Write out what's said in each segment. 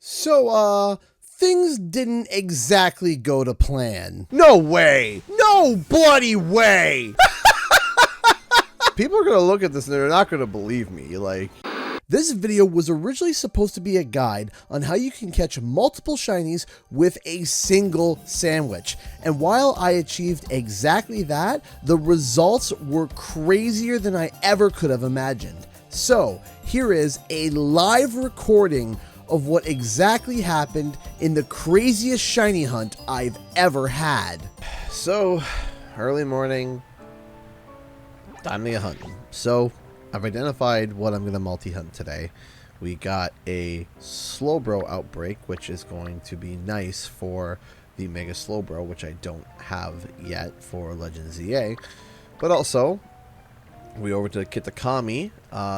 So, things didn't exactly go to plan. No way! No bloody way! People are gonna look at this and they're not gonna believe me, like... This video was originally supposed to be a guide on how you can catch multiple shinies with a single sandwich. And while I achieved exactly that, the results were crazier than I ever could have imagined. So, here is a live recording of what exactly happened in the craziest shiny hunt I've ever had. So, early morning, time to get hunting. So, I've identified what I'm going to multi-hunt today. We got a Slowbro outbreak, which is going to be nice for the Mega Slowbro, which I don't have yet for Legend ZA. But also, we over to Kitakami.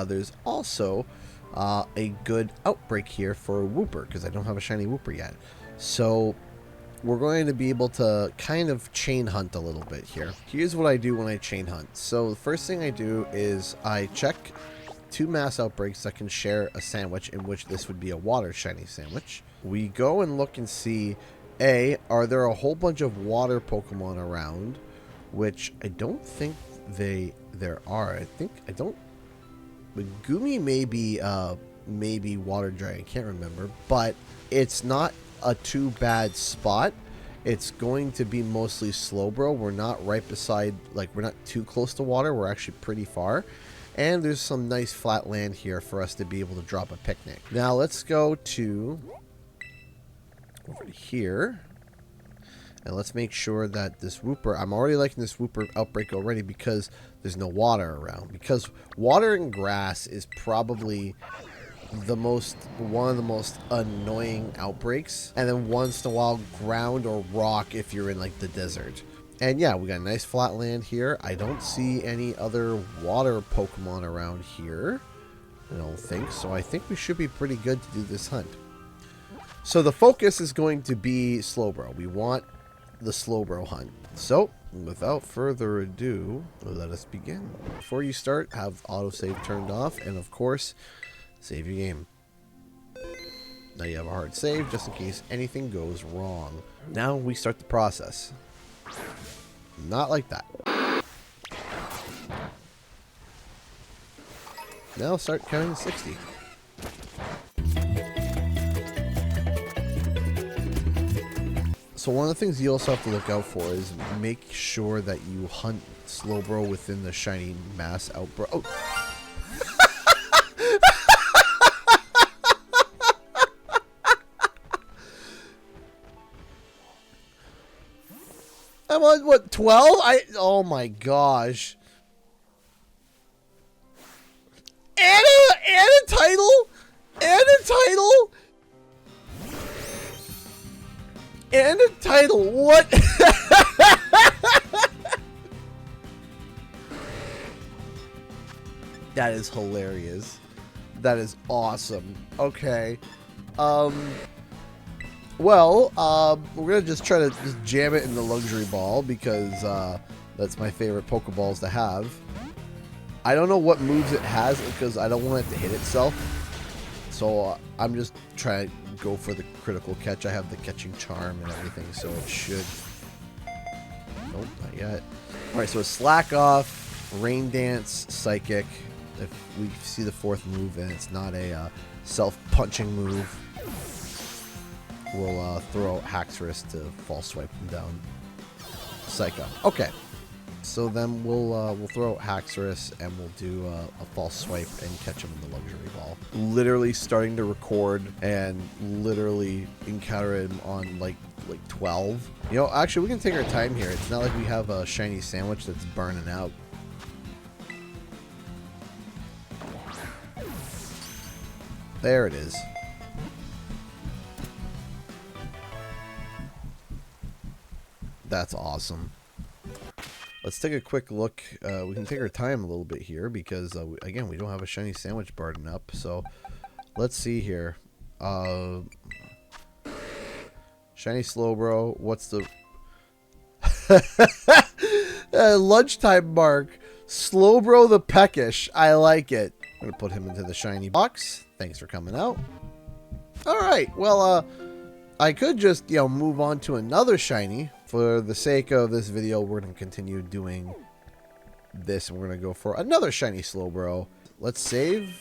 There's also a good outbreak here for Wooper, because I don't have a shiny Wooper yet. So we're going to be able to kind of chain hunt a little bit here. Here's what I do when I chain hunt. So the first thing I do is I check 2 mass outbreaks that can share a sandwich, in which this would be a water shiny sandwich. We go and look and see, are there a whole bunch of water Pokemon around, which I don't think there are. Megumi may be Water Dragon, I can't remember, but it's not a too bad spot. It's going to be mostly Slowbro. We're not right beside, like, we're not too close to water. We're actually pretty far. And there's some nice flat land here for us to be able to drop a picnic. Now let's go to over to here. And let's make sure that this Wooper, I'm already liking this Wooper outbreak already because there's no water around. Because water and grass is probably one of the most annoying outbreaks. And then once in a while, ground or rock if you're in like the desert. And yeah, we got a nice flat land here. I don't see any other water Pokemon around here. I don't think so. I think we should be pretty good to do this hunt. So the focus is going to be Slowbro. We want the Slowbro hunt. So without further ado, let us begin. Before you start, have autosave turned off, and of course, save your game. Now you have a hard save just in case anything goes wrong. Now we start the process. Not like that. Now start counting 60. So one of the things you also have to look out for is make sure that you hunt Slowbro within the shiny mass outbreak. Oh. I'm on, what, 12? Oh my gosh. And a title? And a title? And a title, what? That is hilarious. That is awesome. Okay. Well, we're gonna just try to just jam it in the luxury ball because that's my favorite Pokeballs to have. I don't know what moves it has because I don't want it to hit itself. So I'm just trying to go for the critical catch. I have the catching charm and everything, so it should. Nope, not yet. All right, so it's Slack Off, Rain Dance, Psychic. If we see the 4th move and it's not a self-punching move, we'll throw out Haxorus to false swipe him down. Psycho. Okay. So then we'll throw out Haxorus and we'll do a false swipe and catch him in the luxury ball. Literally starting to record and literally encounter him on like 12. You know, actually we can take our time here. It's not like we have a shiny sandwich that's burning out. There it is. That's awesome. Let's take a quick look. We can take our time a little bit here because, again, we don't have a shiny sandwich burden up. So let's see here. Shiny Slowbro. What's the... lunchtime mark. Slowbro the Peckish. I like it. I'm going to put him into the shiny box. Thanks for coming out. Alright, well, I could just, you know, move on to another shiny. For the sake of this video, we're going to continue doing this, and we're going to go for another shiny Slowbro. Let's save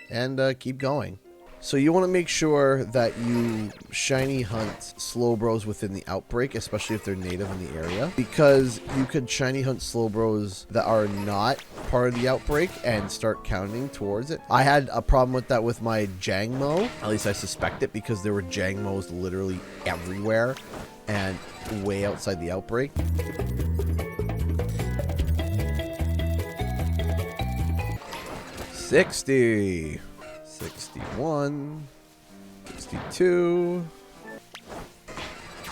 and keep going. So you want to make sure that you shiny hunt Slowbros within the outbreak, especially if they're native in the area, because you could shiny hunt Slowbros that are not part of the outbreak and start counting towards it. I had a problem with that with my Jangmo, at least I suspect it, because there were Jangmos literally everywhere and way outside the outbreak. $60. 61, 62,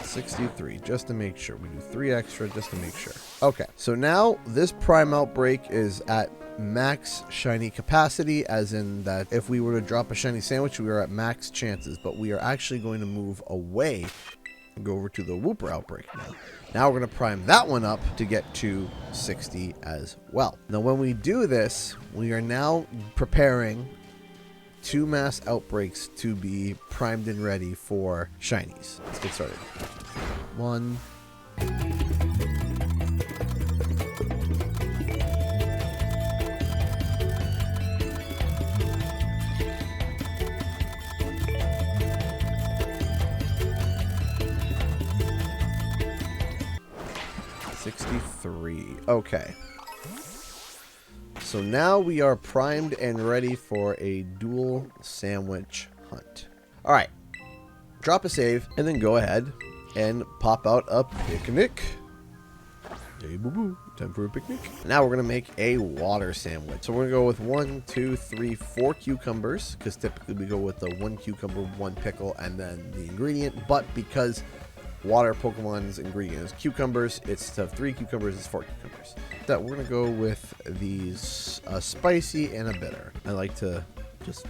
63, just to make sure. We do 3 extra just to make sure. Okay, so now this prime outbreak is at max shiny capacity, as in that if we were to drop a shiny sandwich, we are at max chances, but we are actually going to move away and go over to the Wooper outbreak now. Now we're going to prime that one up to get to 60 as well. Now when we do this, we are now preparing 2 mass outbreaks to be primed and ready for shinies. Let's get started. 1. $63. Okay. So now we are primed and ready for a dual sandwich hunt. All right, drop a save and then go ahead and pop out a picnic. Hey, boo boo, time for a picnic. Now we're gonna make a water sandwich. So we're gonna go with 1, 2, 3, 4 cucumbers, because typically we go with the 1 cucumber, 1 pickle, and then the ingredient. But because water Pokemon's ingredient is cucumbers, it's to 3 cucumbers, it's 4 cucumbers. That we're gonna go with these spicy and a bitter. I like to just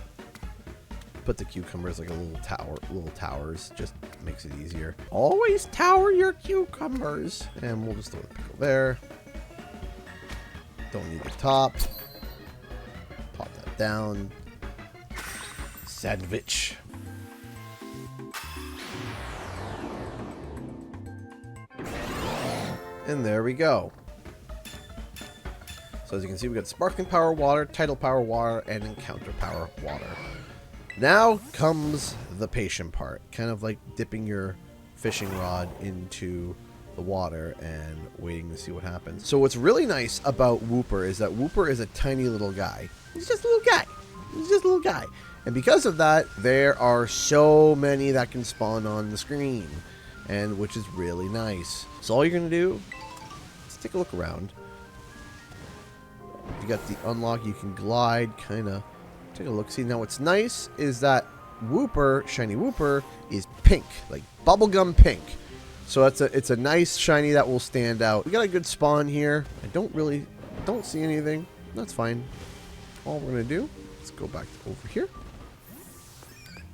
put the cucumbers like a little towers, just makes it easier. Always tower your cucumbers. And we'll just throw the pickle there. Don't need the top. Pop that down. Sandwich. And there we go. So as you can see, we got Sparkling Power Water, Tidal Power Water, and Encounter Power Water. Now comes the patient part. Kind of like dipping your fishing rod into the water and waiting to see what happens. So what's really nice about Wooper is that Wooper is a tiny little guy. He's just a little guy. He's just a little guy. And because of that, there are so many that can spawn on the screen, and which is really nice. So all you're going to do is take a look around. You got the unlock, you can glide, kind of take a look. See, now what's nice is that Wooper, shiny Wooper, is pink, like bubblegum pink. So it's a nice shiny that will stand out. We got a good spawn here. I don't see anything. That's fine. All we're gonna do, let's go back to over here.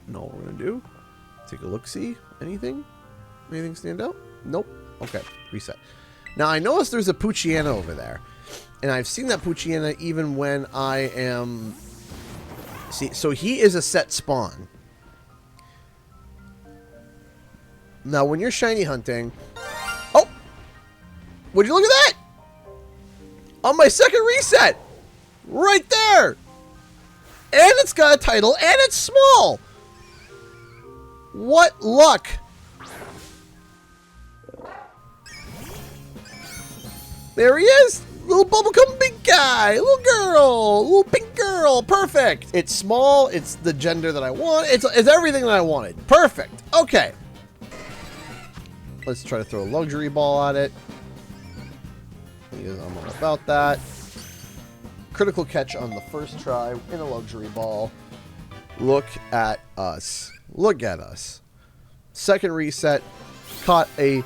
And all we're gonna do, take a look, see anything? Anything stand out? Nope. Okay, reset. Now I noticed there's a Poochyena over there. And I've seen that Poochyena even when I am... See, so he is a set spawn. Now, when you're shiny hunting... Oh! Would you look at that? On my second reset! Right there! And it's got a title, and it's small! What luck! There he is! Little bubblegum big guy, little girl, little pink girl, perfect. It's small, it's the gender that I want, it's everything that I wanted. Perfect, okay. Let's try to throw a luxury ball at it. I'm all about that. Critical catch on the first try in a luxury ball. Look at us, look at us. Second reset, caught a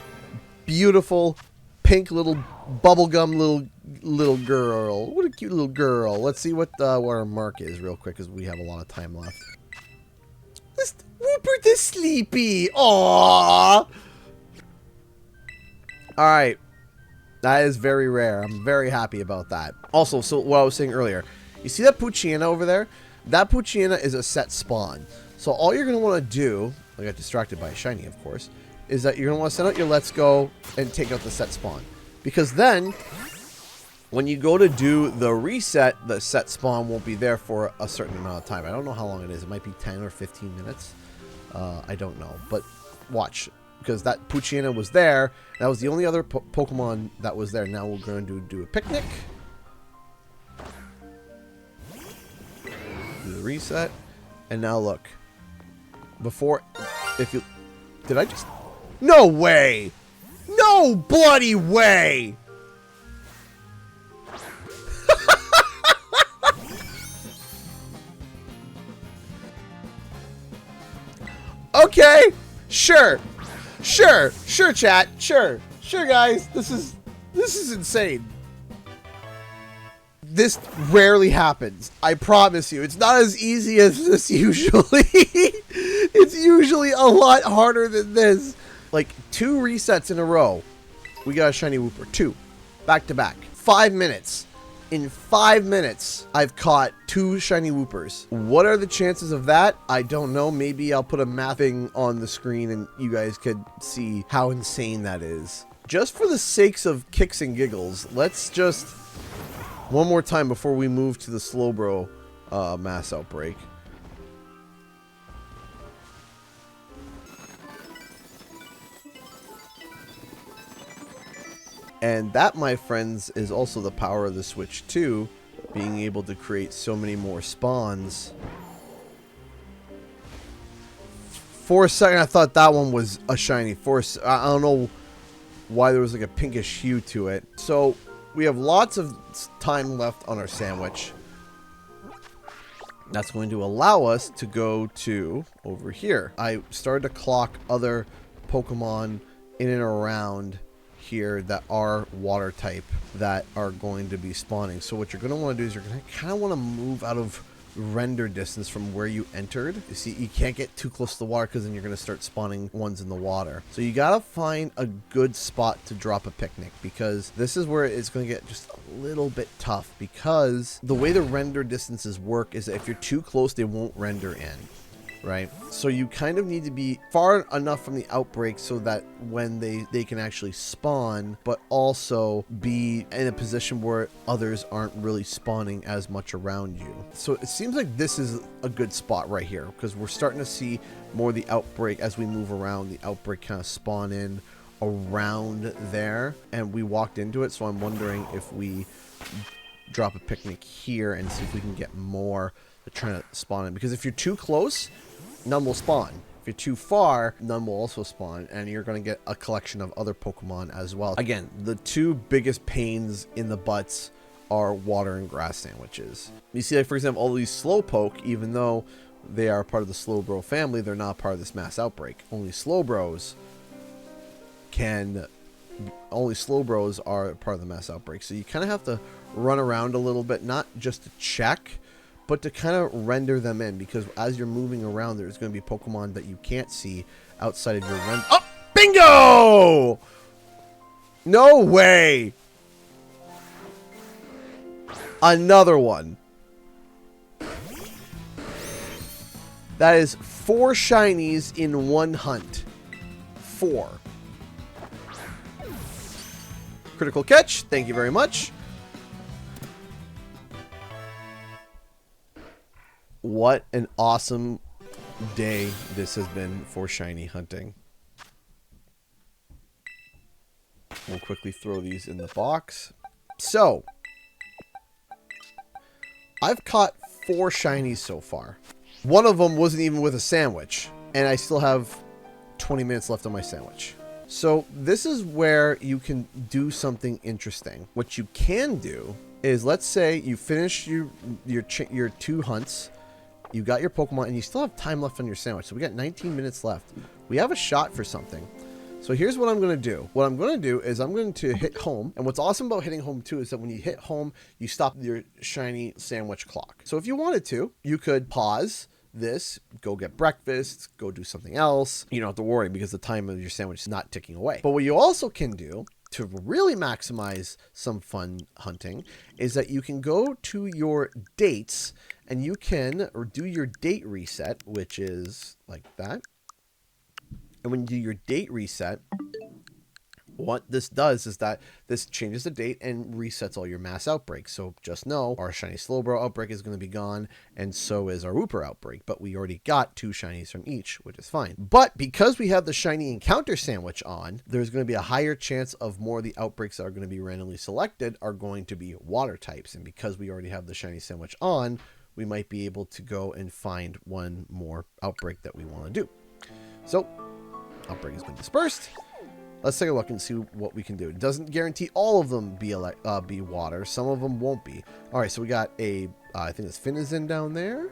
beautiful pink little bubblegum little girl. What a cute little girl. Let's see what our mark is real quick, because we have a lot of time left. This Wooper is sleepy. Aww. Alright. That is very rare. I'm very happy about that. Also, so what I was saying earlier, you see that Poochyena over there? That Poochyena is a set spawn. So all you're going to want to do, I got distracted by a shiny, of course, is that you're going to want to send out your let's go and take out the set spawn. Because then, when you go to do the reset, the set spawn won't be there for a certain amount of time. I don't know how long it is. It might be 10 or 15 minutes. I don't know. But watch. Because that Poochyena was there. That was the only other Pokemon that was there. Now we're going to do a picnic. Do the reset. And now look. Before, if you, did I just, no way. No bloody way. Okay. Sure, chat. Sure, guys. This is insane. This rarely happens. I promise you. It's not as easy as this usually. It's usually a lot harder than this. Like 2 resets in a row. We got a shiny Wooper. 2. Back to back. 5 minutes. In 5 minutes, I've caught 2 shiny Woopers. What are the chances of that? I don't know. Maybe I'll put a mapping on the screen and you guys could see how insane that is. Just for the sakes of kicks and giggles, let's just one more time before we move to the Slowbro mass outbreak. And that, my friends, is also the power of the Switch 2, being able to create so many more spawns. For a second, I thought that one was a shiny. I don't know why there was like a pinkish hue to it. So we have lots of time left on our sandwich. That's going to allow us to go to over here. I started to clock other Pokemon in and around here that are water type that are going to be spawning. So what you're going to want to do is you're going to kind of want to move out of render distance from where you entered. You see, you can't get too close to the water because then you're going to start spawning ones in the water. So you got to find a good spot to drop a picnic, because this is where it's going to get just a little bit tough, because the way the render distances work is that if you're too close, they won't render in. Right? So you kind of need to be far enough from the outbreak so that when they can actually spawn, but also be in a position where others aren't really spawning as much around you. So it seems like this is a good spot right here, because we're starting to see more of the outbreak as we move around. The outbreak kind of spawn in around there, and we walked into it. So I'm wondering if we drop a picnic here and see if we can get more to try to spawn in, because if you're too close, none will spawn. If you're too far, none will also spawn, and you're going to get a collection of other Pokemon as well. Again, the 2 biggest pains in the butts are water and grass sandwiches. You see, like, for example, all these Slowpoke, even though they are part of the Slowbro family, they're not part of this mass outbreak. Only Slowbros are part of the mass outbreak. So you kind of have to run around a little bit, not just to check, but to kind of render them in, because as you're moving around, there's going to be Pokemon that you can't see outside of your render. Oh, bingo! No way! Another one. That is 4 shinies in 1 hunt. 4. Critical catch. Thank you very much. What an awesome day this has been for shiny hunting. We'll quickly throw these in the box. So, I've caught 4 shinies so far. One of them wasn't even with a sandwich, and I still have 20 minutes left on my sandwich. So this is where you can do something interesting. What you can do is, let's say you finish your 2 hunts. You got your Pokemon, and you still have time left on your sandwich. So we got 19 minutes left. We have a shot for something. So here's what I'm going to do. What I'm going to do is I'm going to hit home. And what's awesome about hitting home too is that when you hit home, you stop your shiny sandwich clock. So if you wanted to, you could pause this, go get breakfast, go do something else. You don't have to worry because the time of your sandwich is not ticking away. But what you also can do to really maximize some fun hunting is that you can go to your dates and you can do your date reset, which is like that. And when you do your date reset, what this does is that this changes the date and resets all your mass outbreaks. So just know our shiny Slowbro outbreak is going to be gone, and so is our Wooper outbreak. But we already got 2 shinies from each, which is fine. But because we have the shiny encounter sandwich on, there's going to be a higher chance of more of the outbreaks that are going to be randomly selected are going to be water types. And because we already have the shiny sandwich on, we might be able to go and find one more outbreak that we want to do. So, outbreak has been dispersed. Let's take a look and see what we can do. It doesn't guarantee all of them be water. Some of them won't be. All right, so we got a, I think it's Finizen down there.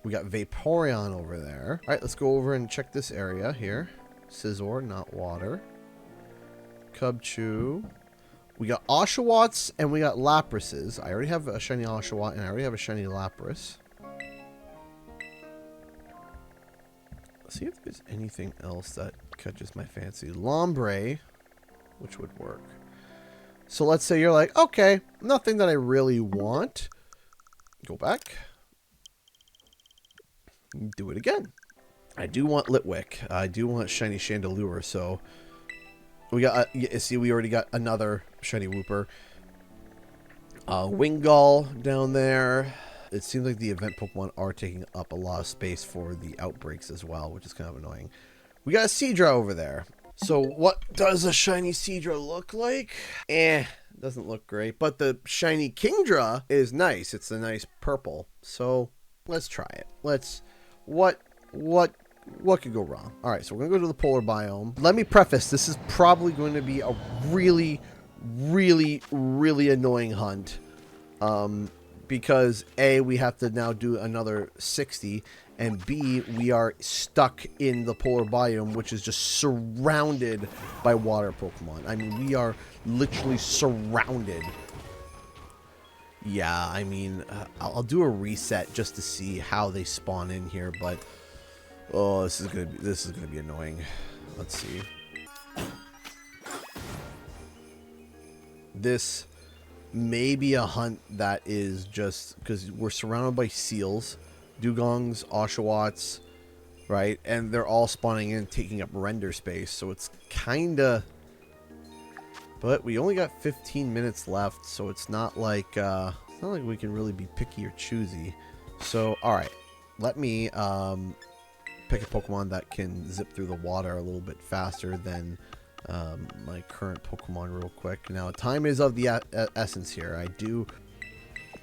We got Vaporeon over there. All right, let's go over and check this area here. Scizor, not water. Cubchoo. We got Oshawotts and we got Laprases. I already have a shiny Oshawott and I already have a shiny Lapras. Let's see if there's anything else that catches my fancy. Lombre, which would work. So let's say you're like, okay, nothing that I really want. Go back. Do it again. I do want Litwick. I do want shiny Chandelure. So we got, see, we already got another shiny Wooper. Wingull down there. It seems like the event Pokemon are taking up a lot of space for the outbreaks as well, which is kind of annoying. We got a Seadra over there. So what does a shiny Seadra look like? Doesn't look great. But the shiny Kingdra is nice. It's a nice purple. So let's try it. What could go wrong? All right, so we're gonna go to the polar biome. Let me preface, this is probably going to be a really, really, really annoying hunt. Because A, we have to now do another 60, and B, we are stuck in the polar biome, which is just surrounded by water Pokemon. I mean, we are literally surrounded. Yeah, I mean, I'll do a reset just to see how they spawn in here, but oh, this is gonna be annoying. Let's see. This maybe a hunt that is just because we're surrounded by seals, dugongs, oshawotts, right? And they're all spawning in, taking up render space. So it's kind of, but we only got 15 minutes left. So it's not like we can really be picky or choosy. So, all right, let me pick a Pokemon that can zip through the water a little bit faster than my current Pokemon real quick. Now, time is of the essence here.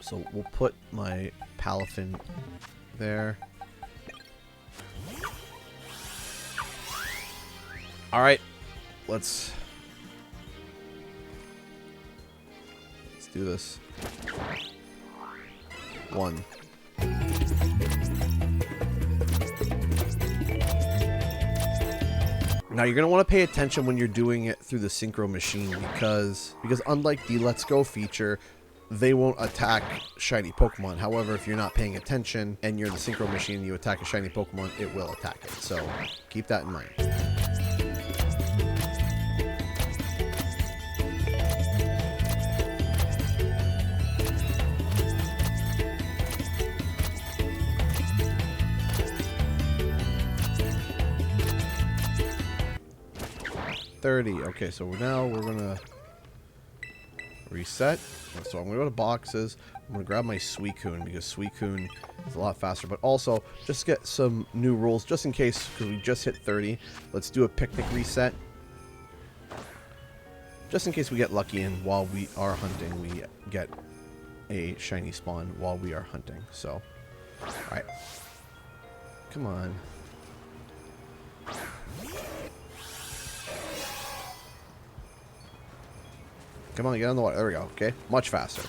So we'll put my Palafin there. All right, let's do this. 1. Now you're going to want to pay attention when you're doing it through the Synchro machine because unlike the Let's Go feature, they won't attack shiny Pokemon. However, if you're not paying attention and you're in the Synchro machine and you attack a shiny Pokemon, it will attack it. So keep that in mind. Okay, so now we're gonna reset. So I'm gonna go to boxes. I'm gonna grab my Suicune because Suicune is a lot faster, but also just get some new rules just in case, because we just hit 30. Let's do a picnic reset. Just in case we get lucky and while we are hunting, we get a shiny spawn while we are hunting. So, alright. Come on. Come on, get on the water. There we go. Okay, much faster.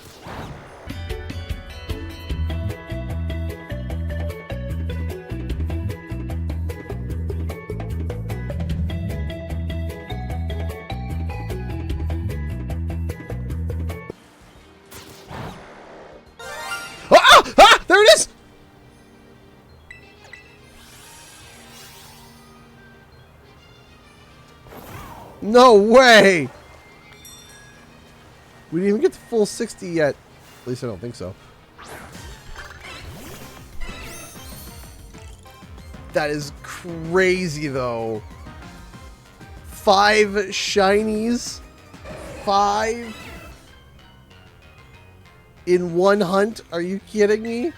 There it is! No way! We didn't even get to full 60 yet. At least I don't think so. That is crazy, though. 5 shinies? 5? In one hunt? Are you kidding me?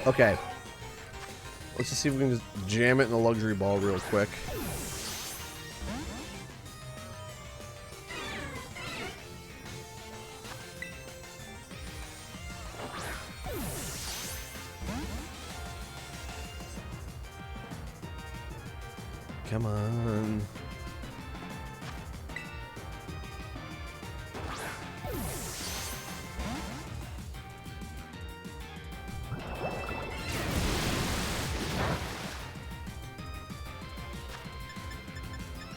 Okay. Let's just see if we can just jam it in the luxury ball real quick. Come on.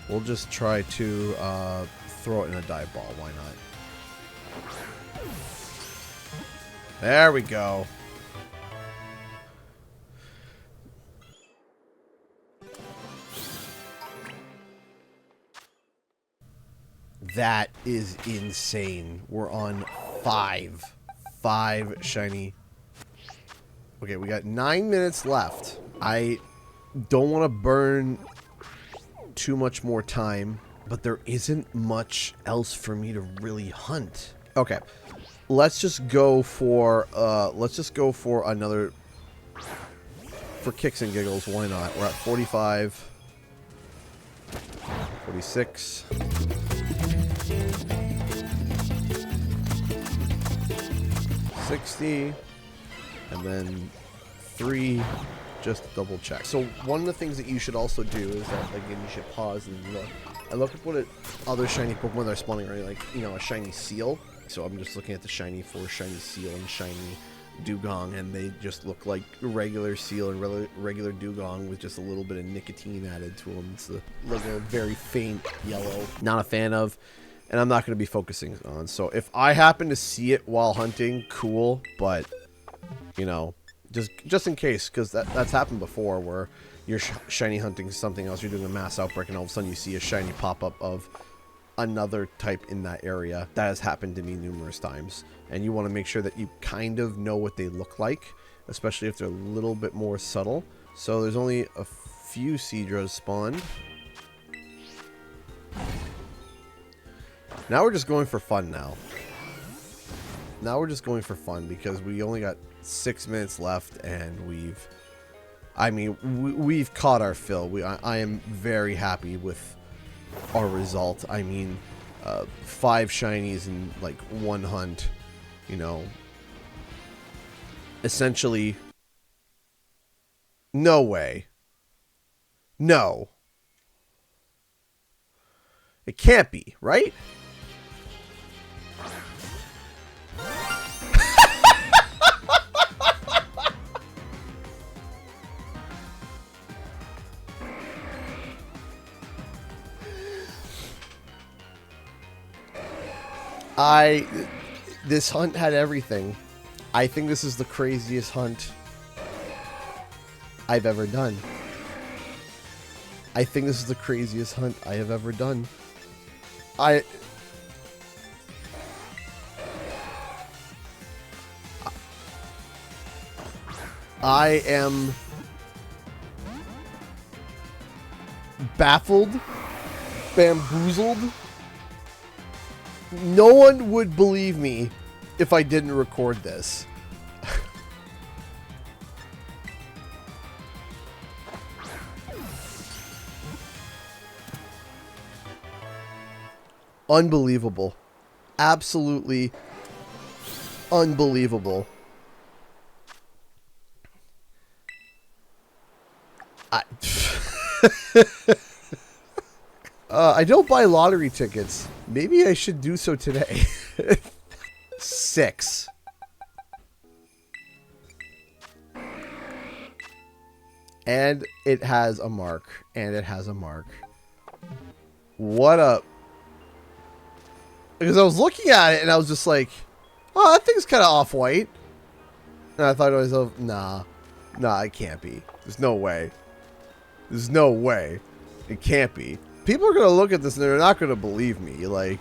We'll just try to throw it in a dive ball. Why not? There we go. That is insane. We're on 5. 5 shiny. Okay, we got 9 minutes left. I don't want to burn too much more time, but there isn't much else for me to really hunt. Okay. Let's just go for another, for kicks and giggles. Why not? We're at 45. 46. 60, and then 3, just double check. So one of the things that you should also do is that, again, you should pause and look. I look at what other shiny Pokemon that are spawning already, like, you know, a shiny seal. So I'm just looking at the shiny for shiny seal and shiny dugong, and they just look like regular seal and regular dugong with just a little bit of nicotine added to them. It's like a very faint yellow. Not a fan of. And I'm not going to be focusing on. So if I happen to see it while hunting, cool. But, you know, just in case, because that's happened before where you're shiny hunting something else. You're doing a mass outbreak and all of a sudden you see a shiny pop up of another type in that area. That has happened to me numerous times. And you want to make sure that you kind of know what they look like, especially if they're a little bit more subtle. So there's only a few Seadras spawned. Now we're just going for fun now. Now we're just going for fun because we only got 6 minutes left and we've caught our fill. I am very happy with our result. I mean, 5 shinies in like 1 hunt, you know. Essentially, no way. No. It can't be, right? This hunt had everything. I think this is the craziest hunt I've ever done. I think this is the craziest hunt I have ever done. I am baffled, bamboozled. No one would believe me if I didn't record this. Unbelievable. Absolutely unbelievable. I don't buy lottery tickets. Maybe I should do so today. 6. And it has a mark. And it has a mark. What up? Because I was looking at it and I was just like, oh, that thing's kind of off-white. And I thought to myself, nah, it can't be. There's no way. There's no way. It can't be. People are going to look at this and they're not going to believe me. Like,